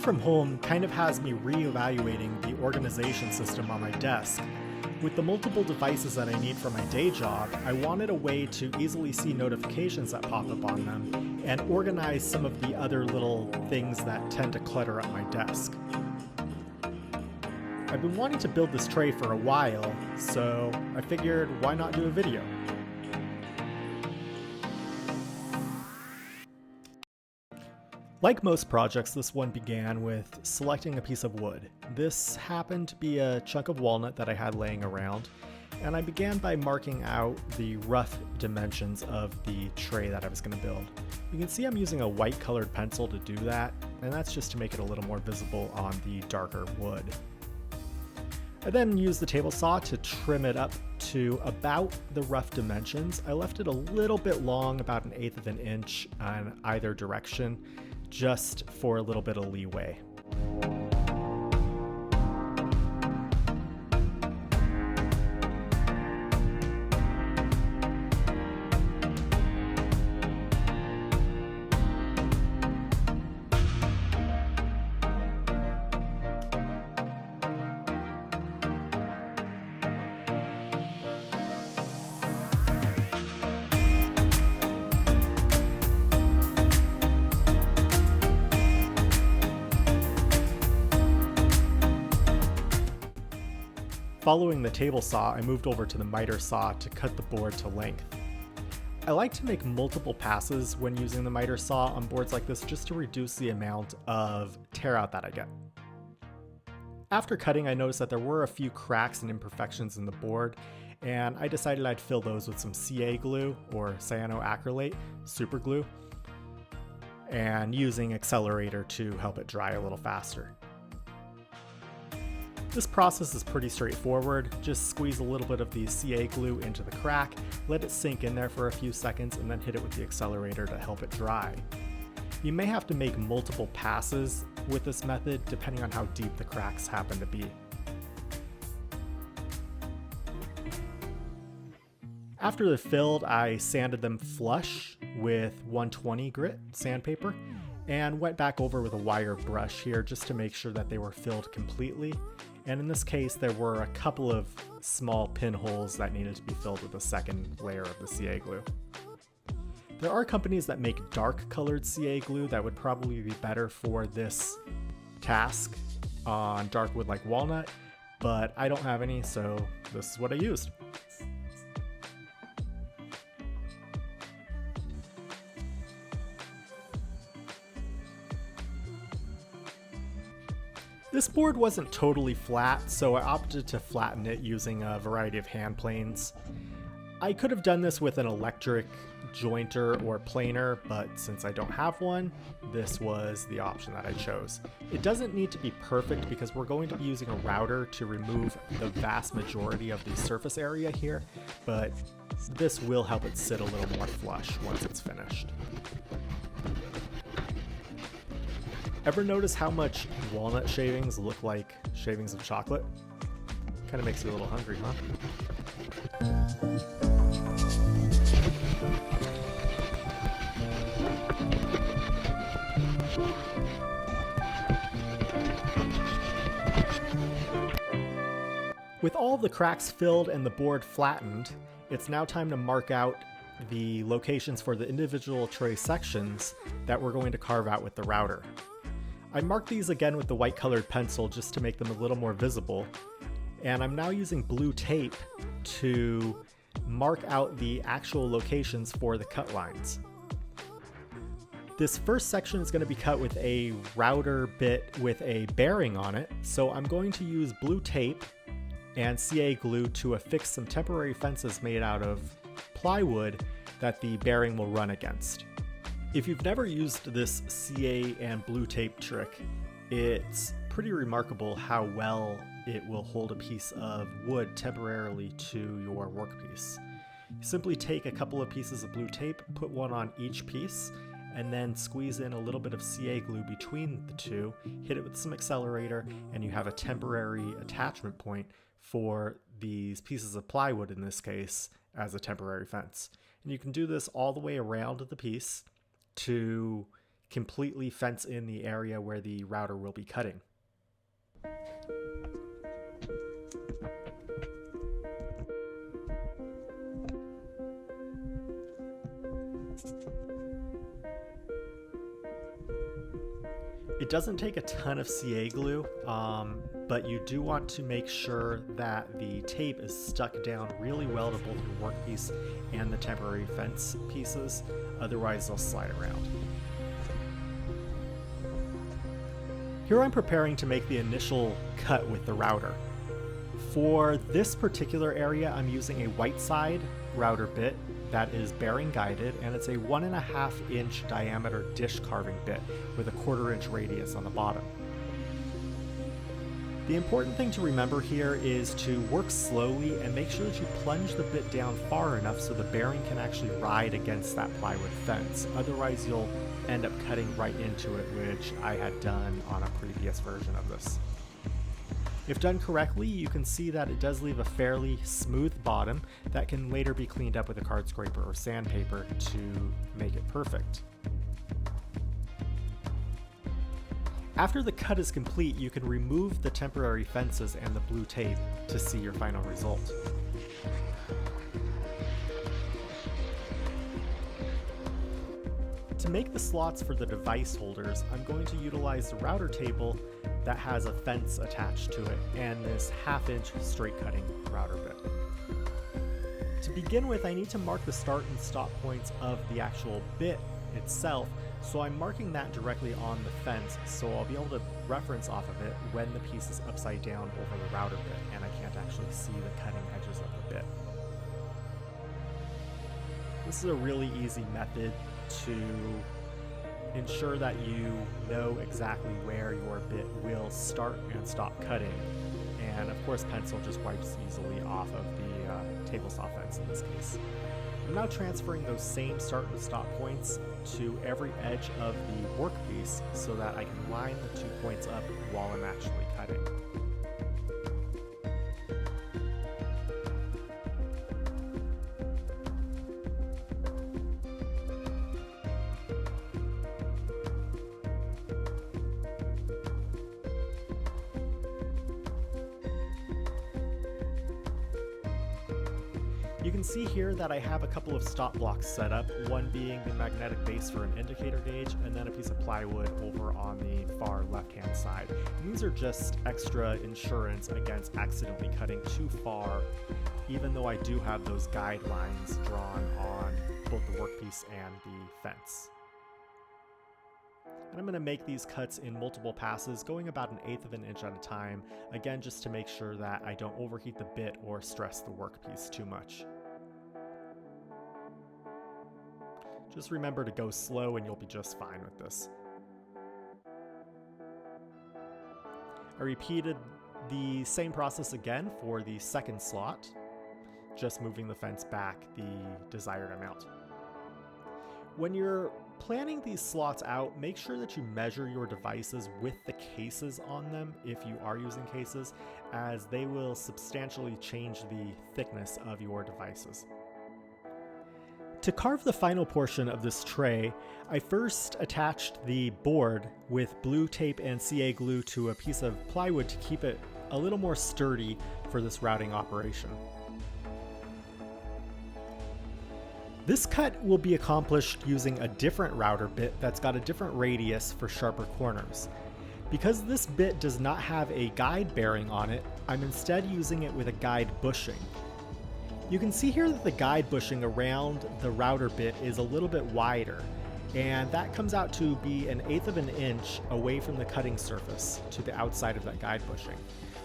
from home kind of has me reevaluating the organization system on my desk. With the multiple devices that I need for my day job, I wanted a way to easily see notifications that pop up on them and organize some of the other little things that tend to clutter up my desk. I've been wanting to build this tray for a while, so I figured why not do a video? Like most projects, this one began with selecting a piece of wood. This happened to be a chunk of walnut that I had laying around, and I began by marking out the rough dimensions of the tray that I was going to build. You can see I'm using a white colored pencil to do that, and that's just to make it a little more visible on the darker wood. I then used the table saw to trim it up to about the rough dimensions. I left it a little bit long, about 1/8 of an inch on either direction, just for a little bit of leeway. Following the table saw, I moved over to the miter saw to cut the board to length. I like to make multiple passes when using the miter saw on boards like this just to reduce the amount of tear out that I get. After cutting, I noticed that there were a few cracks and imperfections in the board, and I decided I'd fill those with some CA glue or cyanoacrylate super glue and using accelerator to help it dry a little faster. This process is pretty straightforward. Just squeeze a little bit of the CA glue into the crack, let it sink in there for a few seconds, and then hit it with the accelerator to help it dry. You may have to make multiple passes with this method depending on how deep the cracks happen to be. After they're filled, I sanded them flush with 120 grit sandpaper and went back over with a wire brush here just to make sure that they were filled completely. And in this case, there were a couple of small pinholes that needed to be filled with a second layer of the CA glue. There are companies that make dark colored CA glue that would probably be better for this task on dark wood like walnut, but I don't have any, so this is what I used. This board wasn't totally flat, so I opted to flatten it using a variety of hand planes. I could have done this with an electric jointer or planer, but since I don't have one, this was the option that I chose. It doesn't need to be perfect because we're going to be using a router to remove the vast majority of the surface area here, but this will help it sit a little more flush once it's finished. Ever notice how much walnut shavings look like shavings of chocolate? Kind of makes you a little hungry, huh? With all the cracks filled and the board flattened, it's now time to mark out the locations for the individual tray sections that we're going to carve out with the router. I marked these again with the white colored pencil just to make them a little more visible, and I'm now using blue tape to mark out the actual locations for the cut lines. This first section is going to be cut with a router bit with a bearing on it, so I'm going to use blue tape and CA glue to affix some temporary fences made out of plywood that the bearing will run against. If you've never used this CA and blue tape trick, it's pretty remarkable how well it will hold a piece of wood temporarily to your workpiece. You simply take a couple of pieces of blue tape, put one on each piece, and then squeeze in a little bit of CA glue between the two, hit it with some accelerator, and you have a temporary attachment point for these pieces of plywood in this case as a temporary fence. And you can do this all the way around the piece to completely fence in the area where the router will be cutting. It doesn't take a ton of CA glue, but you do want to make sure that the tape is stuck down really well to both your workpiece and the temporary fence pieces, otherwise they'll slide around. Here I'm preparing to make the initial cut with the router. For this particular area, I'm using a white side router bit that is bearing guided, and it's a 1.5 inch diameter dish carving bit with a 1/4 inch radius on the bottom. The important thing to remember here is to work slowly and make sure that you plunge the bit down far enough so the bearing can actually ride against that plywood fence. Otherwise you'll end up cutting right into it, which I had done on a previous version of this. If done correctly, you can see that it does leave a fairly smooth bottom that can later be cleaned up with a card scraper or sandpaper to make it perfect. After the cut is complete, you can remove the temporary fences and the blue tape to see your final result. To make the slots for the device holders, I'm going to utilize the router table that has a fence attached to it and this 1/2 inch straight cutting router bit. To begin with, I need to mark the start and stop points of the actual bit itself, so I'm marking that directly on the fence so I'll be able to reference off of it when the piece is upside down over the router bit and I can't actually see the cutting edges of the bit. This is a really easy method to ensure that you know exactly where your bit will start and stop cutting, and of course pencil just wipes easily off of the table saw fence in this case. I'm now transferring those same start and stop points to every edge of the workpiece so that I can line the 2 points up while I'm actually cutting. You can see here that I have a couple of stop blocks set up, one being the magnetic base for an indicator gauge, and then a piece of plywood over on the far left-hand side. And these are just extra insurance against accidentally cutting too far, even though I do have those guidelines drawn on both the workpiece and the fence. And I'm going to make these cuts in multiple passes, going about 1/8 of an inch at a time, again just to make sure that I don't overheat the bit or stress the workpiece too much. Just remember to go slow and you'll be just fine with this. I repeated the same process again for the second slot, just moving the fence back the desired amount. When you're planning these slots out, make sure that you measure your devices with the cases on them if you are using cases, as they will substantially change the thickness of your devices. To carve the final portion of this tray, I first attached the board with blue tape and CA glue to a piece of plywood to keep it a little more sturdy for this routing operation. This cut will be accomplished using a different router bit that's got a different radius for sharper corners. Because this bit does not have a guide bearing on it, I'm instead using it with a guide bushing. You can see here that the guide bushing around the router bit is a little bit wider, and that comes out to be 1/8 of an inch away from the cutting surface to the outside of that guide bushing.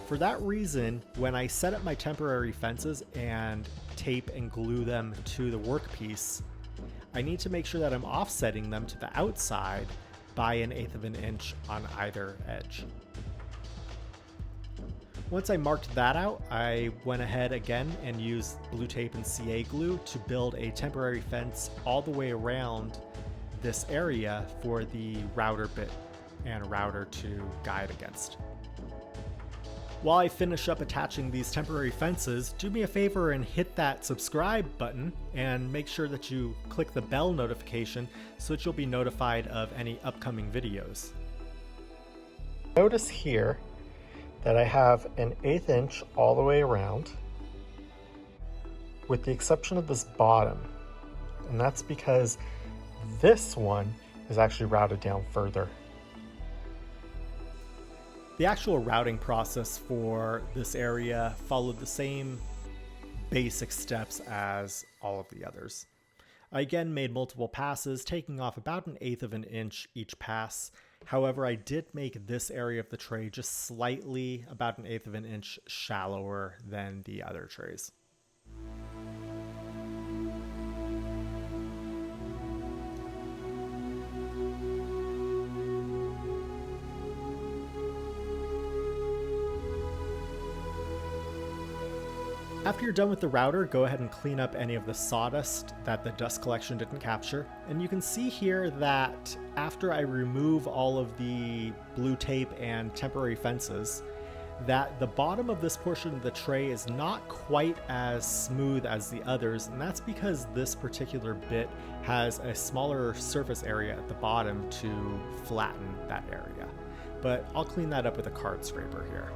For that reason, when I set up my temporary fences and tape and glue them to the workpiece, I need to make sure that I'm offsetting them to the outside by 1/8 of an inch on either edge. Once I marked that out, I went ahead again and used blue tape and CA glue to build a temporary fence all the way around this area for the router bit and router to guide against. While I finish up attaching these temporary fences, do me a favor and hit that subscribe button and make sure that you click the bell notification so that you'll be notified of any upcoming videos. Notice here that I have an 1/8 inch all the way around, with the exception of this bottom, and that's because this one is actually routed down further. The actual routing process for this area followed the same basic steps as all of the others. I again made multiple passes, taking off about 1/8 of an inch each pass. However, I did make this area of the tray just slightly about 1/8 of an inch shallower than the other trays. After you're done with the router, go ahead and clean up any of the sawdust that the dust collection didn't capture. And you can see here that after I remove all of the blue tape and temporary fences, that the bottom of this portion of the tray is not quite as smooth as the others, and that's because this particular bit has a smaller surface area at the bottom to flatten that area. But I'll clean that up with a card scraper here.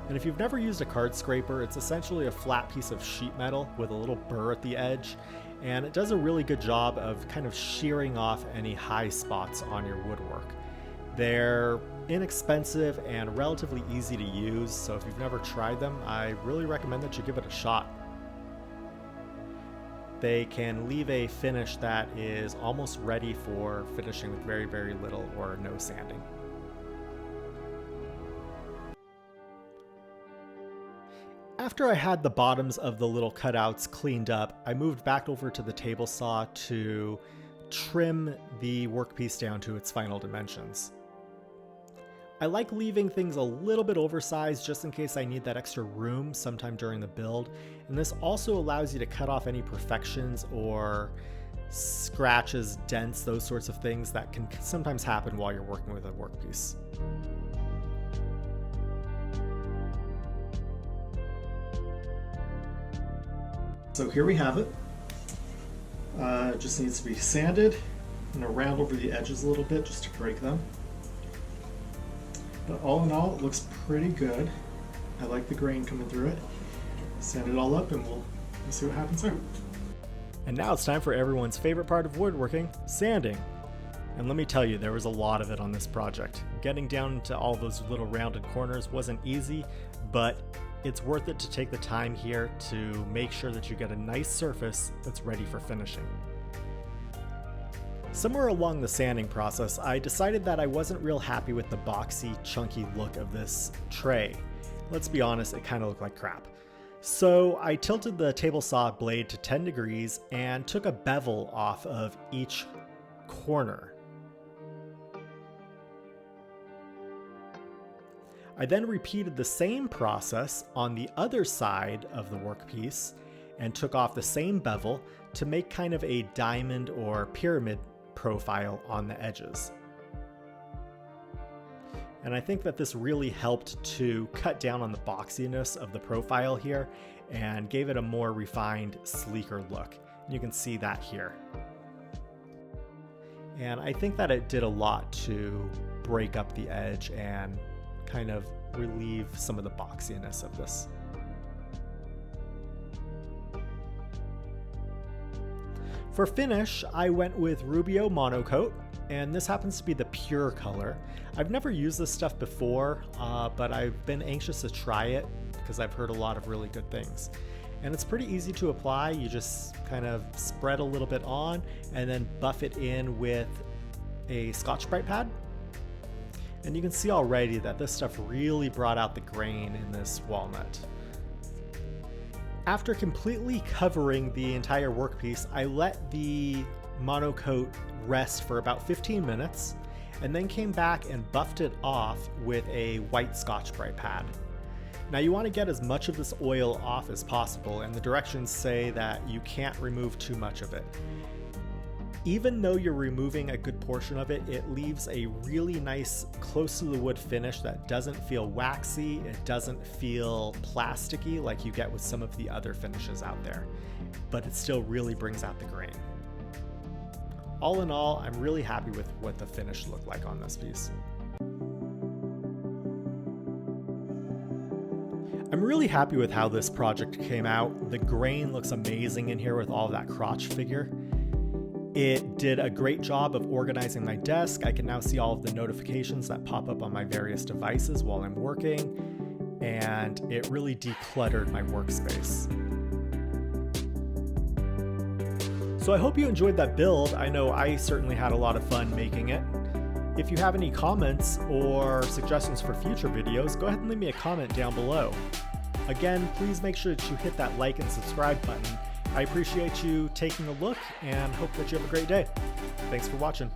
And if you've never used a card scraper, it's essentially a flat piece of sheet metal with a little burr at the edge, and it does a really good job of kind of shearing off any high spots on your woodwork. They're inexpensive and relatively easy to use, so if you've never tried them, I really recommend that you give it a shot. They can leave a finish that is almost ready for finishing with very, very little or no sanding. After I had the bottoms of the little cutouts cleaned up, I moved back over to the table saw to trim the workpiece down to its final dimensions. I like leaving things a little bit oversized just in case I need that extra room sometime during the build, and this also allows you to cut off any imperfections or scratches, dents, those sorts of things that can sometimes happen while you're working with a workpiece. So here we have it. It just needs to be sanded and around over the edges a little bit just to break them. But all in all, it looks pretty good. I like the grain coming through it. Sand it all up and we'll see what happens there. And now it's time for everyone's favorite part of woodworking, sanding. And let me tell you, there was a lot of it on this project. Getting down to all those little rounded corners wasn't easy, but it's worth it to take the time here to make sure that you get a nice surface that's ready for finishing. Somewhere along the sanding process, I decided that I wasn't real happy with the boxy, chunky look of this tray. Let's be honest, it kind of looked like crap. So I tilted the table saw blade to 10 degrees and took a bevel off of each corner. I then repeated the same process on the other side of the workpiece and took off the same bevel to make kind of a diamond or pyramid profile on the edges. And I think that this really helped to cut down on the boxiness of the profile here and gave it a more refined, sleeker look. You can see that here. And I think that it did a lot to break up the edge and kind of relieve some of the boxiness of this. For finish, I went with Rubio Monocoat, and this happens to be the pure color. I've never used this stuff before, but I've been anxious to try it because I've heard a lot of really good things. And it's pretty easy to apply. You just kind of spread a little bit on and then buff it in with a Scotch-Brite pad. And you can see already that this stuff really brought out the grain in this walnut. After completely covering the entire workpiece, I let the monocoat rest for about 15 minutes and then came back and buffed it off with a white Scotch-Brite pad. Now you want to get as much of this oil off as possible, and the directions say that you can't remove too much of it. Even though you're removing a good portion of it, it leaves a really nice close to the wood finish that doesn't feel waxy, it doesn't feel plasticky like you get with some of the other finishes out there, but it still really brings out the grain. All in all, I'm really happy with what the finish looked like on this piece. I'm really happy with how this project came out. The grain looks amazing in here with all of that crotch figure. It did a great job of organizing my desk. I can now see all of the notifications that pop up on my various devices while I'm working, and it really decluttered my workspace. So I hope you enjoyed that build. I know I certainly had a lot of fun making it. If you have any comments or suggestions for future videos, go ahead and leave me a comment down below. Again, please make sure that you hit that like and subscribe button. I appreciate you taking a look and hope that you have a great day. Thanks for watching.